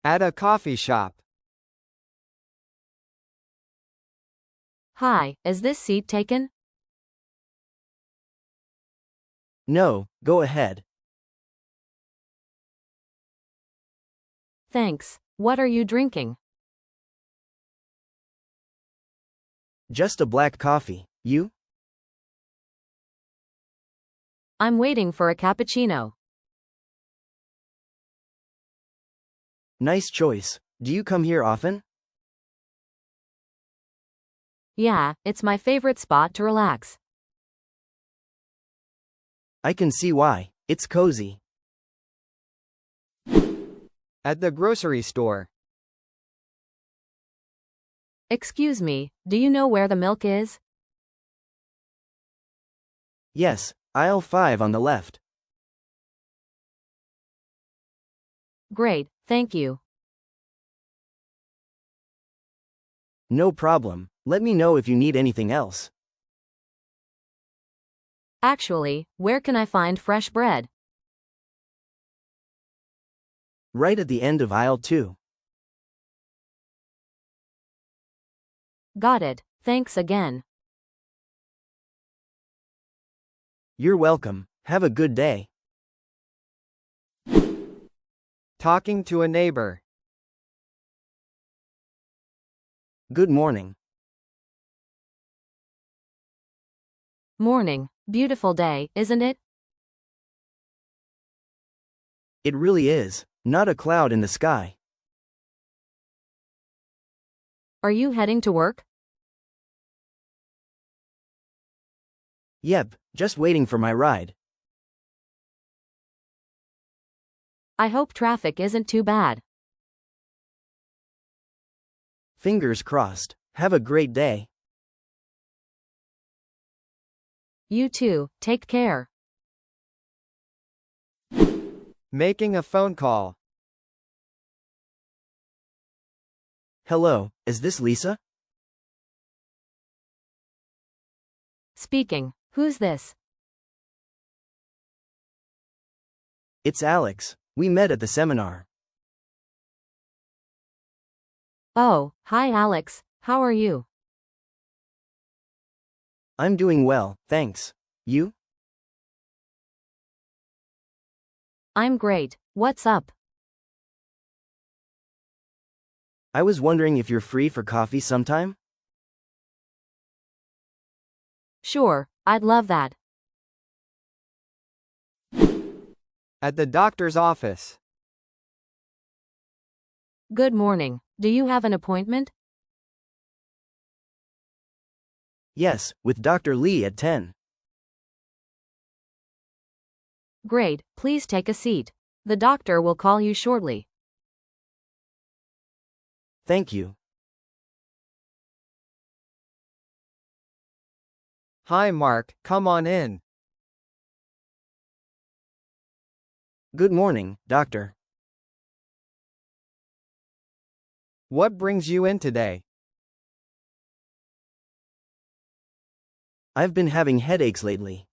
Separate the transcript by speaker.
Speaker 1: At a coffee shop.
Speaker 2: Hi, is this seat taken?
Speaker 3: No, go ahead.
Speaker 2: Thanks. What are you drinking?
Speaker 3: Just a black coffee. You?
Speaker 2: I'm waiting for a cappuccino.
Speaker 3: Nice choice. Do you come here often?
Speaker 2: Yeah, it's my favorite spot to relax.
Speaker 3: I can see why. It's cozy.
Speaker 1: At the grocery store.
Speaker 2: Excuse me, do you know where the milk is?
Speaker 3: Yes, aisle 5 on the left.
Speaker 2: Great, thank you.
Speaker 3: No problem. Let me know if you need anything else.
Speaker 2: Actually, where can I find fresh bread?
Speaker 3: Right at the end of aisle 2.
Speaker 2: Got it, thanks again.
Speaker 3: You're welcome. Have a good day.
Speaker 1: Talking to a neighbor.
Speaker 3: Good morning.
Speaker 2: Morning. Beautiful day, isn't it?
Speaker 3: It really is. Not a cloud in the sky.
Speaker 2: Are you heading to work?
Speaker 3: Yep, just waiting for my ride.
Speaker 2: I hope traffic isn't too bad.
Speaker 3: Fingers crossed. Have a great day.
Speaker 2: You too, take care.
Speaker 1: Making a phone call.
Speaker 3: Hello, is this Lisa?
Speaker 2: Speaking. Who's this?
Speaker 3: It's Alex. We met at the seminar.
Speaker 2: Oh, hi Alex, how are you?
Speaker 3: I'm doing well, thanks. You?
Speaker 2: I'm great, what's up?
Speaker 3: I was wondering if you're free for coffee sometime?
Speaker 2: Sure, I'd love that.
Speaker 1: At the doctor's office.
Speaker 2: Good morning. Do you have an appointment?
Speaker 3: Yes, with Dr. Lee at 10.
Speaker 2: Great, please take a seat. The doctor will call you shortly.
Speaker 3: Thank you.
Speaker 1: Hi Mark, come on in.
Speaker 3: Good morning, doctor.
Speaker 1: What brings you in today?
Speaker 3: I've been having headaches lately.